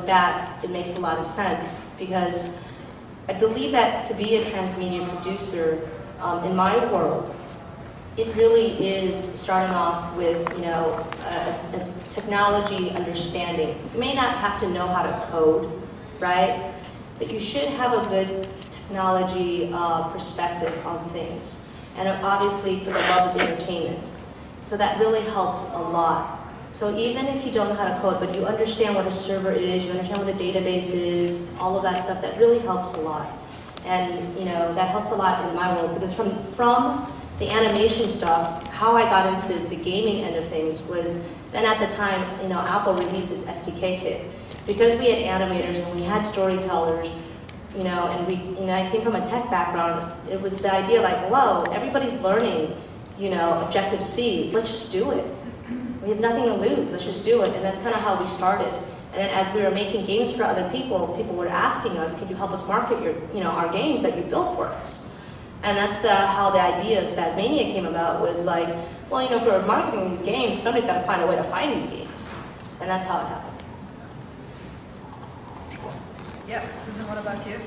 back, it makes a lot of sense because I believe that to be a transmedia producer in my world, it really is starting off with, a technology understanding. You may not have to know how to code, right? But you should have a good technology perspective on things. And obviously for the love of entertainment. So that really helps a lot. So even if you don't know how to code, but you understand what a server is, you understand what a database is, all of that stuff, that really helps a lot. And that helps a lot in my world because from the animation stuff, how I got into the gaming end of things was then at the time, Apple released its SDK kit. Because we had animators and we had storytellers, and I came from a tech background, it was the idea like, whoa, everybody's learning, Objective-C, let's just do it. We have nothing to lose, let's just do it. And that's kind of how we started. And then as we were making games for other people, people were asking us, could you help us market our games that you built for us? And that's how the idea of Transmedia came about, was like, well, if we're marketing these games, somebody's got to find a way to find these games. And that's how it happened. Yeah, Susan, what about you?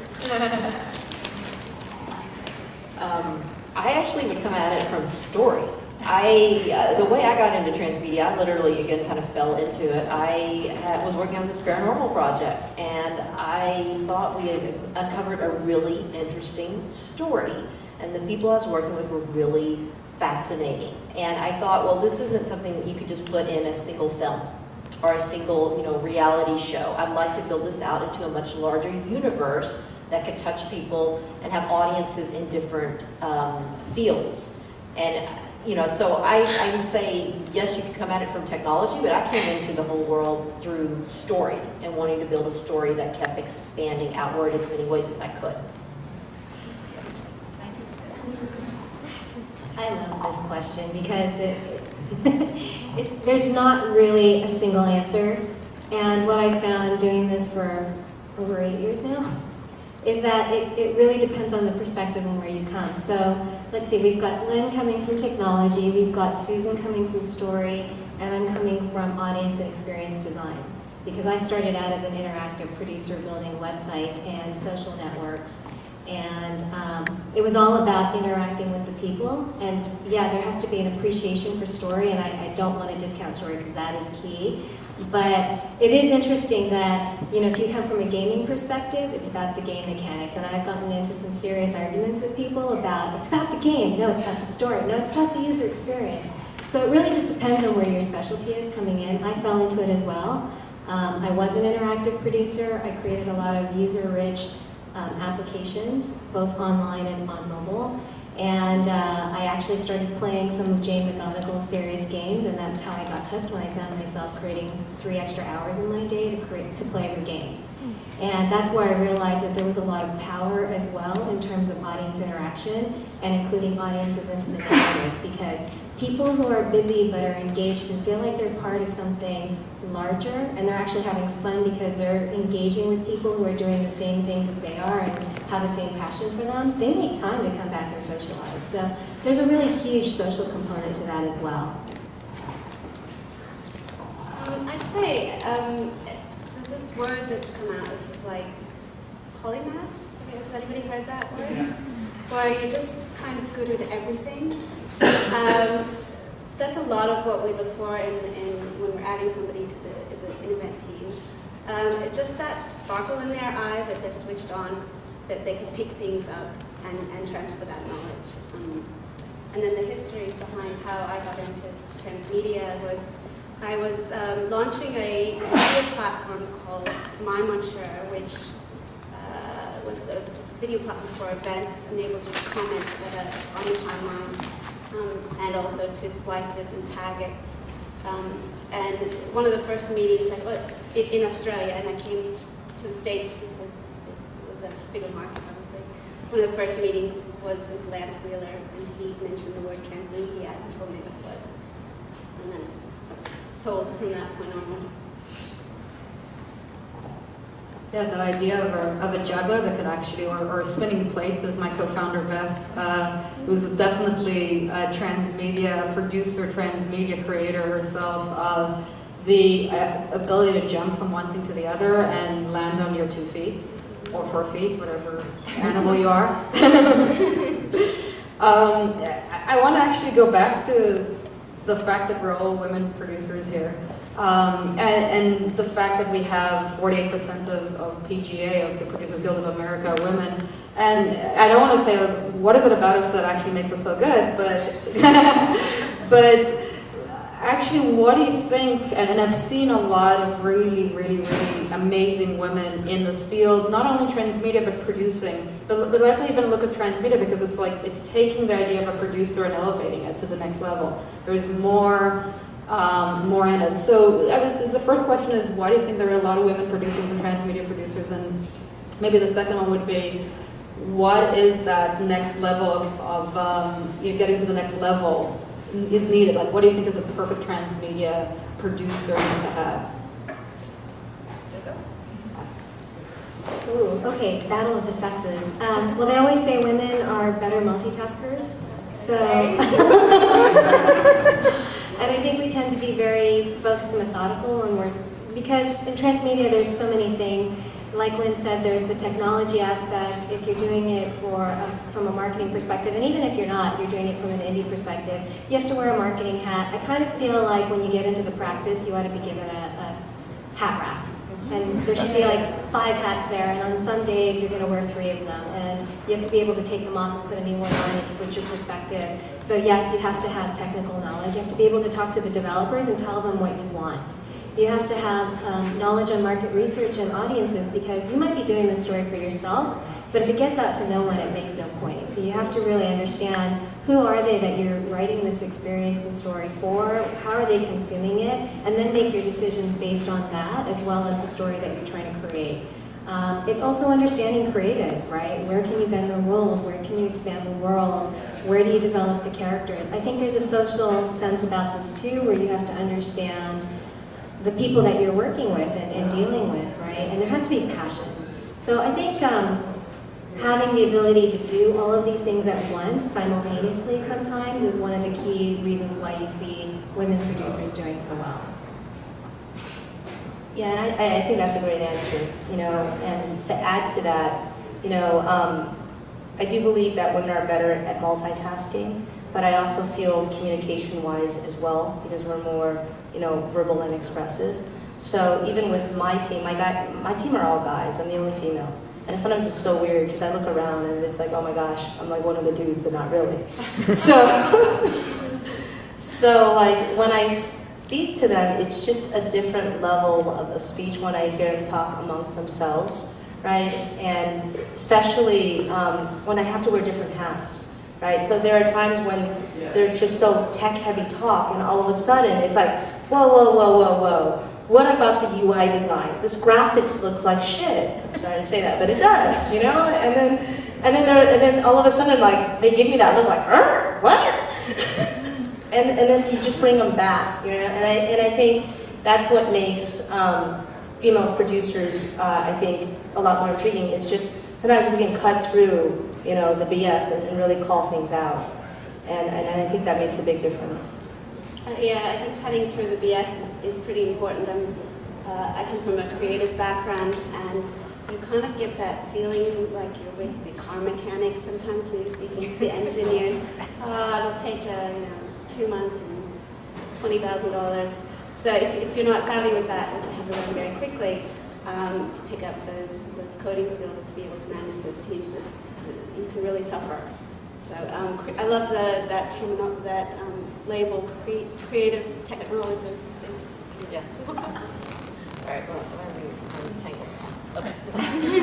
I actually would come at it from story. The way I got into Transmedia, I literally, again, kind of fell into it. I was working on this paranormal project, and I thought we had uncovered a really interesting story. And the people I was working with were really fascinating. And I thought, well, this isn't something that you could just put in a single film or a single, reality show. I'd like to build this out into a much larger universe that could touch people and have audiences in different fields. And so I would say, yes, you can come at it from technology, but I came into the whole world through story and wanting to build a story that kept expanding outward as many ways as I could. I love this question because there's not really a single answer. And what I found doing this for over 8 years now is that it really depends on the perspective and where you come. So let's see, we've got Lynn coming from technology, we've got Susan coming from story, and I'm coming from audience and experience design. Because I started out as an interactive producer building websites and social networks. And it was all about interacting with the people. And yeah, there has to be an appreciation for story, and I don't want to discount story because that is key. But it is interesting that, if you come from a gaming perspective, it's about the game mechanics. And I've gotten into some serious arguments with people about, it's about the game, no, it's about the story, no, it's about the user experience. So it really just depends on where your specialty is coming in. I fell into it as well. I was an interactive producer. I created a lot of user-rich applications, both online and on mobile. And I actually started playing some of Jane McGonigal's serious games, and that's how I got hooked when I found myself creating 3 extra hours in my day to play her games. And that's where I realized that there was a lot of power as well in terms of audience interaction and including audiences into the narrative, because people who are busy but are engaged and feel like they're part of something larger, and they're actually having fun because they're engaging with people who are doing the same things as they are and have the same passion for them, they make time to come back and socialize. So there's a really huge social component to that as well. I'd say there's this word that's come out, it's just like polymath. Has anybody heard that word? Yeah. Where you're just kind of good at everything. That's a lot of what we look for when we're adding somebody to the event team. It's just that sparkle in their eye that they're switched on, that they can pick things up and transfer that knowledge. And then the history behind how I got into Transmedia was I was launching a video platform called MyMonture, which was a video platform for events, enabled you to comment on the timeline. And also to splice it and tag it. And one of the first meetings in Australia, and I came to the States because it was a bigger market, obviously. One of the first meetings was with Lance Wheeler, and he mentioned the word transmedia and told me what it was. And then I was sold from that point onward. Yeah, that idea of a juggler that could actually, or spinning plates, as my co-founder Beth, who's definitely a transmedia producer, transmedia creator herself, the ability to jump from one thing to the other and land on your 2 feet or 4 feet, whatever animal you are. I want to actually go back to the fact that we're all women producers here. And the fact that we have 48% of PGA, of the Producers Guild of America, are women. And I don't want to say, what is it about us that actually makes us so good, but actually, what do you think, and I've seen a lot of really, really, really amazing women in this field, not only transmedia, but producing. But let's even look at transmedia, because it's like, it's taking the idea of a producer and elevating it to the next level. There's more in it. So the first question is, why do you think there are a lot of women producers and transmedia producers? And maybe the second one would be, what is that next level of you getting to the next level is needed? Like, what do you think is a perfect transmedia producer to have? Ooh, okay, battle of the sexes. Well, they always say women are better multitaskers. So, and I think we tend to be very focused and methodical, and because in transmedia there's so many things. Like Lynn said, there's the technology aspect. If you're doing it from a marketing perspective, and even if you're not, you're doing it from an indie perspective, you have to wear a marketing hat. I kind of feel like when you get into the practice, you ought to be given a hat rack. And there should be like 5 hats there, and on some days you're going to wear 3 of them. And you have to be able to take them off and put a new one on and switch your perspective. So yes, you have to have technical knowledge. You have to be able to talk to the developers and tell them what you want. You have to have knowledge on market research and audiences, because you might be doing this story for yourself, but if it gets out to no one, it makes no point. So you have to really understand, who are they that you're writing this experience and story for? How are they consuming it? And then make your decisions based on that, as well as the story that you're trying to create. It's also understanding creative, right? Where can you bend the rules? Where can you expand the world? Where do you develop the characters? I think there's a social sense about this too, where you have to understand the people that you're working with and dealing with, right? And there has to be passion. So I think having the ability to do all of these things at once, simultaneously sometimes, is one of the key reasons why you see women producers doing so well. Yeah, and I think that's a great answer, and to add to that, I do believe that women are better at multitasking, but I also feel communication-wise as well, because we're more, verbal and expressive. So even with my team, my team are all guys, I'm the only female. And sometimes it's so weird, because I look around and it's like, oh my gosh, I'm like one of the dudes, but not really. So like when I speak to them, it's just a different level of speech when I hear them talk amongst themselves, right? And especially when I have to wear different hats, right? So there are times when they're just so tech-heavy talk, and all of a sudden it's like, whoa, whoa, whoa, whoa, whoa. What about the UI design? This graphics looks like shit. I'm sorry to say that, but it does, And then all of a sudden, like, they give me that look, like, what? and then you just bring them back, And I think that's what makes females producers, I think, a lot more intriguing. It's just sometimes we can cut through, the BS and really call things out, and I think that makes a big difference. Yeah, I think cutting through the BS is pretty important. I come from a creative background, and you kind of get that feeling like you're with the car mechanic sometimes when you're speaking to the engineers. It'll take 2 months and $20,000. So if you're not savvy with that, which I had to learn very quickly, to pick up those coding skills to be able to manage those teams, you can really suffer. So I love that label, creative technologist. Yeah. All right, well, I'm tangled. Okay.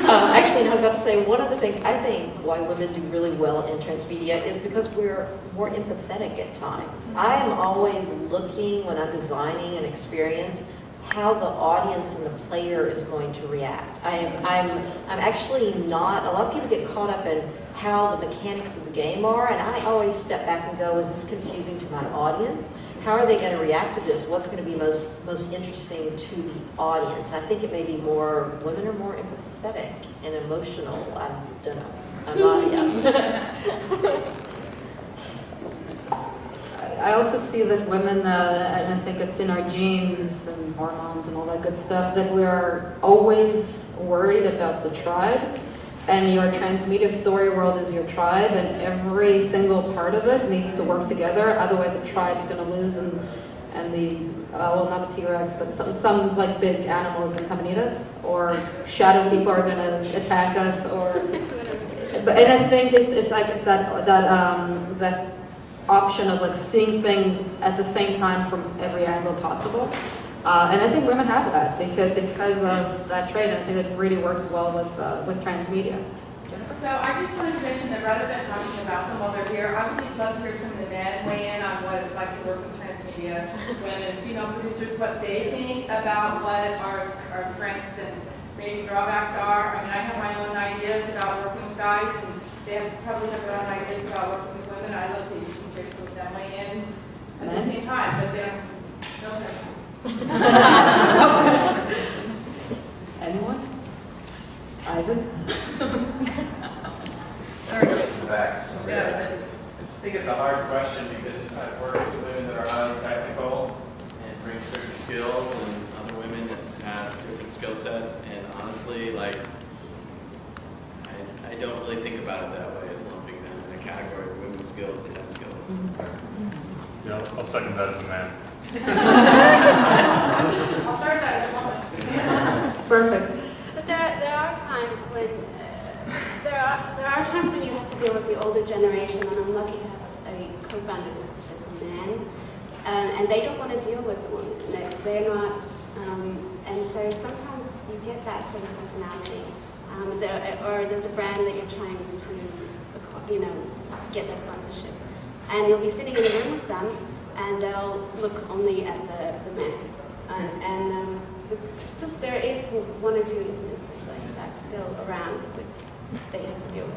Actually, I was about to say, one of the things I think why women do really well in transmedia is because we're more empathetic at times. I am always looking, when I'm designing an experience, how the audience and the player is going to react. I'm actually not, a lot of people get caught up in how the mechanics of the game are, and I always step back and go, is this confusing to my audience? How are they going to react to this? What's going to be most interesting to the audience? And I think it may be women are more empathetic and emotional. I don't know. I'm not, yeah. I also see that women, and I think it's in our genes and hormones and all that good stuff, that we are always worried about the tribe. And your transmedia story world is your tribe, and every single part of it needs to work together. Otherwise, the tribe's going to lose, and the well, not a T-Rex, but some like big animal is going to come and eat us, or shadow people are going to attack us, or. But and I think it's like that option of like seeing things at the same time from every angle possible. And I think women have that because of that trait, and I think it really works well with transmedia. So I just wanted to mention that rather than talking about them while they're here, I would just love to hear some of the men weigh in on what it's like to work with transmedia women, female producers, what they think about what our strengths and maybe drawbacks are. I mean, I have my own ideas about working with guys, and they probably have their own ideas about working with women. I'd love to use these spaces with them weigh in at the same time, but they don't. No pressure. Anyone? Ivan? Back. Yeah. I just think it's a hard question because I've worked with women that are highly technical and bring certain skills, and other women that have different skill sets. And honestly, like, I don't really think about it that way, as lumping them in a category of women's skills and men's skills. Yeah, I'll second that as a man. I'll start that as a woman. Perfect. But there are times when there are times when you have to deal with the older generation, and I'm lucky to have a co-founder that's a man, and they don't want to deal with a woman. They're not, and so sometimes you get that sort of personality. Or there's a brand that you're trying to, get their sponsorship, and you'll be sitting in a room with them, and they'll look only at the man, and it's just there is one or two instances like that still around that they have to deal with.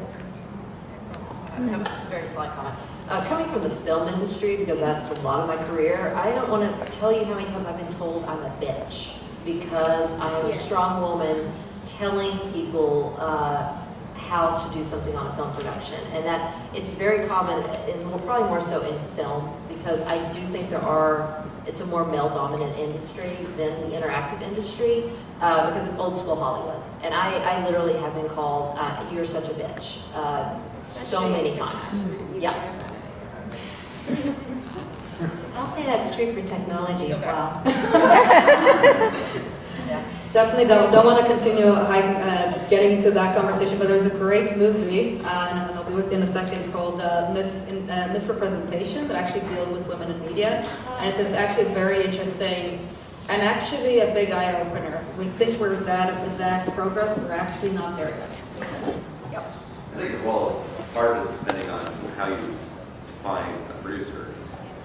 I have a very slight comment. Coming from the film industry, because that's a lot of my career, I don't want to tell you how many times I've been told I'm a bitch because I am a strong woman telling people how to do something on a film production. And that it's very common, and probably more so in film, because I do think it's a more male-dominant industry than the interactive industry, because it's old school Hollywood. And I literally have been called, you're such a bitch, so many times. Yeah. I'll say that's true for technology as well. Definitely don't want to continue getting into that conversation, but there's a great movie, and I'll be with you in a second, called Misrepresentation, that actually deals with women in media. And it's actually very interesting and actually a big eye-opener. We think we're that progress, we're actually not there yet. I think, well, part is depending on how you define a producer.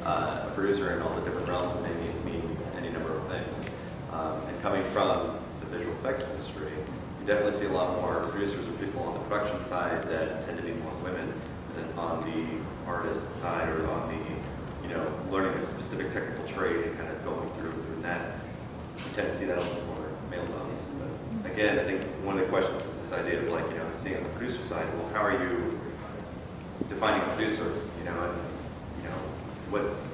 A producer in all the different realms may mean any number of things. And coming from the visual effects industry, you definitely see a lot more producers or people on the production side that tend to be more women than on the artist side, or on the, learning a specific technical trade and kind of going through that. You tend to see that a little more male dominated. But again, I think one of the questions is this idea of seeing on the producer side, well, how are you defining a producer, what's,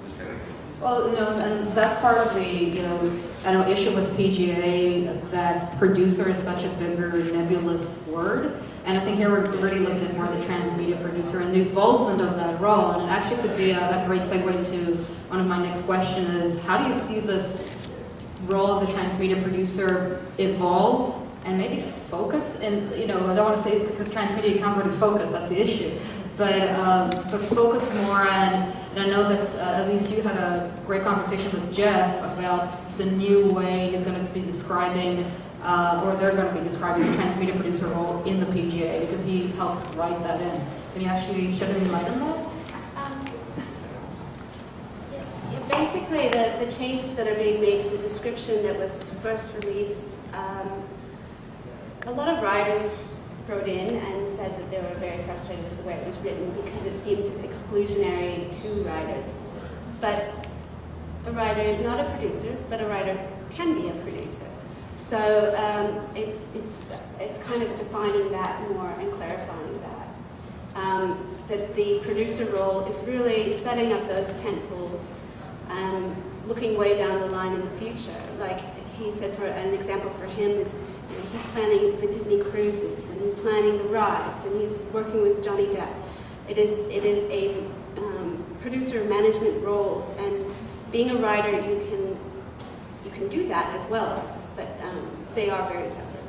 just kind of. Well, and that's part of the, issue with PGA, that producer is such a bigger nebulous word. And I think here we're really looking at more the transmedia producer and the involvement of that role. And it actually could be a great segue to one of my next questions is, how do you see this role of the transmedia producer evolve and maybe focus? And, I don't want to say because transmedia you can't really focus, that's the issue. But focus more on, and I know that at least you had a great conversation with Jeff about the new way he's going to be describing, or they're going to be describing the transmedia producer role in the PGA, because he helped write that in. Can you actually shed any light on that? Basically, the changes that are being made to the description that was first released, a lot of writers wrote in and said that they were very frustrated with the way it was written because it seemed exclusionary to writers. But a writer is not a producer, but a writer can be a producer. So it's kind of defining that more and clarifying that. that the producer role is really setting up those tent poles and looking way down the line in the future. Like he said, for an example for him is, he's planning the Disney cruises, and he's planning the rides, and he's working with Johnny Depp. It is a producer management role, and being a writer, you can do that as well, but they are very separate.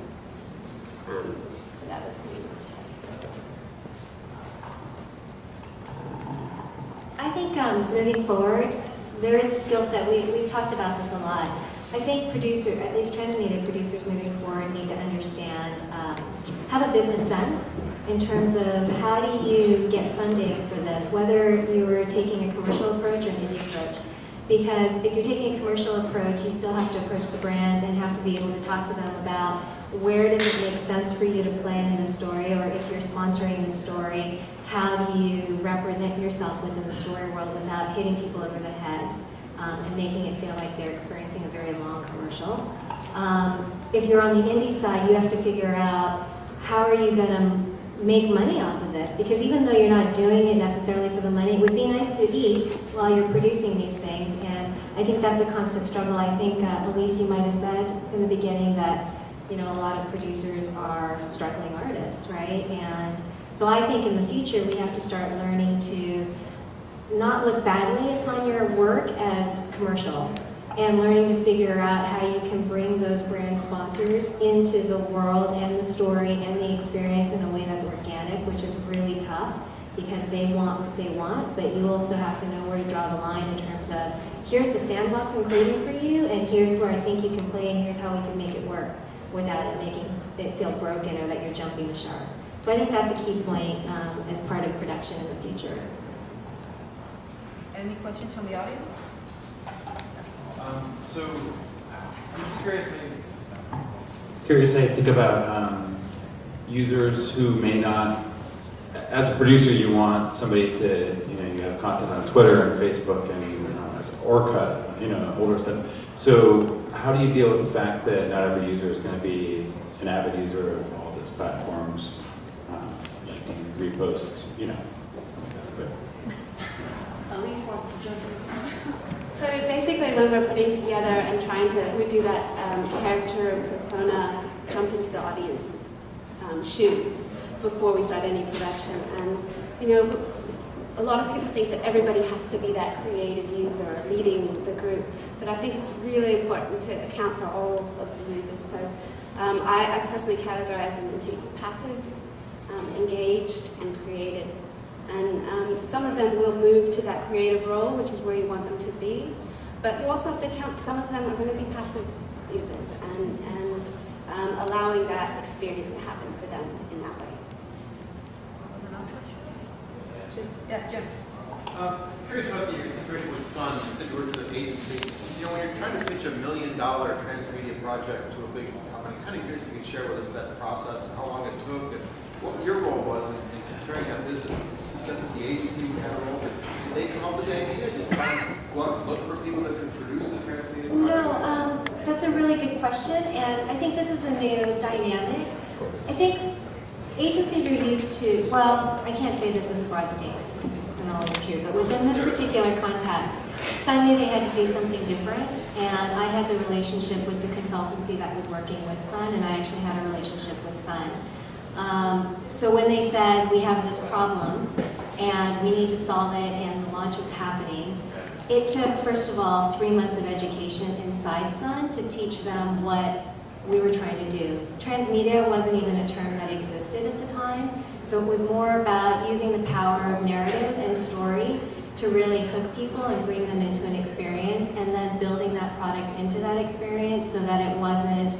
So that was pretty much it. I think moving forward, there is a skill set, we've talked about this a lot. I think at least transmedia producers moving forward need to understand, have a business sense in terms of how do you get funding for this, whether you're taking a commercial approach or an indie approach. Because if you're taking a commercial approach, you still have to approach the brands and have to be able to talk to them about where does it make sense for you to play in the story, or if you're sponsoring the story, how do you represent yourself within the story world without hitting people over the head and making it feel like they're experiencing a very long commercial. If you're on the indie side, you have to figure out how are you going to make money off of this, because even though you're not doing it necessarily for the money, it would be nice to eat while you're producing these things, and I think that's a constant struggle. I think, Elise, you might have said in the beginning that, a lot of producers are struggling artists, right? And so I think in the future we have to start learning to not look badly upon your work as commercial, and learning to figure out how you can bring those brand sponsors into the world and the story and the experience in a way that's organic, which is really tough because they want what they want, but you also have to know where to draw the line in terms of here's the sandbox I'm creating for you, and here's where I think you can play, and here's how we can make it work without it making it feel broken or that you're jumping the shark. So I think that's a key point as part of production in the future. Any questions from the audience? So, I'm just curious how you think about users who may not, as a producer, you want somebody to, you have content on Twitter and Facebook and as Orca, older stuff. So, how do you deal with the fact that not every user is going to be an avid user of all those platforms? Like, do you repost, that's clear. Elise wants to jump in. So basically when we're putting together and we do that character persona jump into the audience's shoes before we start any production. And, a lot of people think that everybody has to be that creative user leading the group, but I think it's really important to account for all of the users. So I personally categorize them into passive, engaged, and creative. And some of them will move to that creative role, which is where you want them to be. But you also have to count some of them are going to be passive users and allowing that experience to happen for them in that way. Was there another question? Yeah, Jim. Curious about your situation with Sun. You said you worked with an agency. When you're trying to pitch $1 million transmedia project to a big company, kind of curious if you could share with us that process and how long it took and what your role was in securing that business. You said that the agency had a role. Did they come up with the idea? Did Sun go out and look for people that could produce the transmedia project? No, that's a really good question, and I think this is a new dynamic. I think agencies are used to, well, I can't say this as a broad statement because this isn't always true, but within this particular context, Sun knew they had to do something different, and I had the relationship with the consultancy that was working with Sun, and I actually had a relationship with Sun. So when they said, we have this problem, and we need to solve it, and the launch is happening, it took, first of all, 3 months of education inside Sun to teach them what we were trying to do. Transmedia wasn't even a term that existed at the time, so it was more about using the power of narrative and story to really hook people and bring them into an experience, and then building that product into that experience so that it wasn't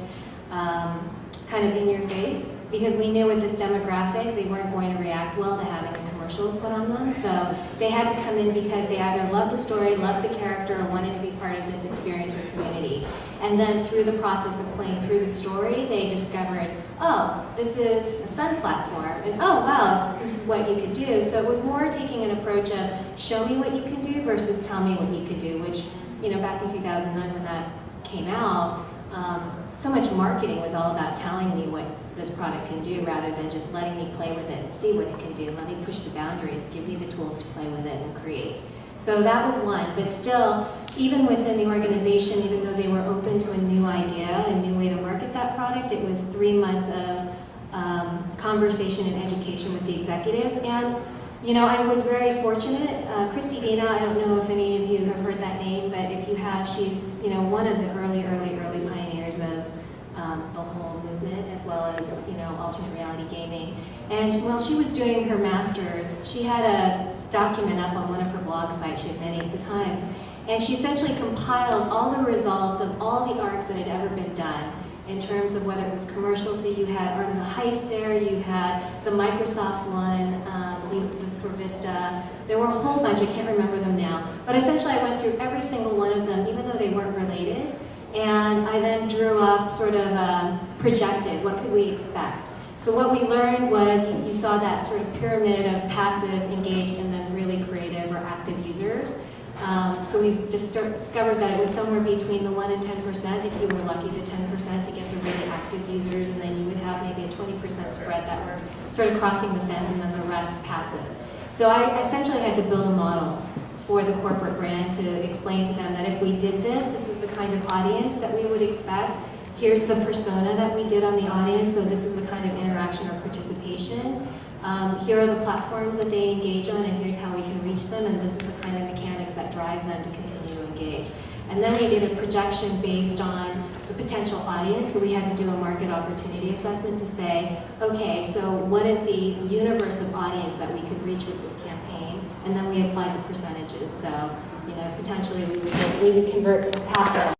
kind of in your face. Because we knew with this demographic, they weren't going to react well to having a commercial put on them. So they had to come in because they either loved the story, loved the character, or wanted to be part of this experience or community. And then through the process of playing through the story, they discovered, oh, this is a Sun platform. And oh, wow, this is what you could do. So it was more taking an approach of show me what you can do versus tell me what you could do, which, back in 2009 when that came out, so much marketing was all about telling me what this product can do rather than just letting me play with it and see what it can do. Let me push the boundaries, give me the tools to play with it and create. So that was one, but still, even within the organization, even though they were open to a new idea, a new way to market that product, it was 3 months of conversation and education with the executives. And, you know, I was very fortunate. Christy Dina, I don't know if any of you have heard that name, but if you have, she's, you know, one of the early pioneers of the whole movement, as well as, you know, alternate reality gaming. And while she was doing her master's, she had a document up on one of her blog sites, she had many at the time, and she essentially compiled all the results of all the arcs that had ever been done in terms of whether it was commercial. So you had Art in the Heist there, you had the Microsoft one for Vista. There were a whole bunch, I can't remember them now, but essentially I went through every single one of them, even though they weren't related, and I then drew up sort of projected, what could we expect? So what we learned was you saw that sort of pyramid of passive, engaged, and then really creative or active users. So we've just discovered that it was somewhere between the 1% and 10%, if you were lucky, the 10% to get the really active users, and then you would have maybe a 20% spread that were sort of crossing the fence, and then the rest passive. So I essentially had to build a model for the corporate brand to explain to them that if we did this is the kind of audience that we would expect. Here's the persona that we did on the audience, so this is the kind of interaction or participation. Here are the platforms that they engage on, and here's how we can reach them, and this is the kind of mechanics that drive them to continue to engage. And then we did a projection based on the potential audience, so we had to do a market opportunity assessment to say, okay, so what is the universe of audience that we could reach with this campaign? And then we applied the percentages, so, you know, potentially we would convert half of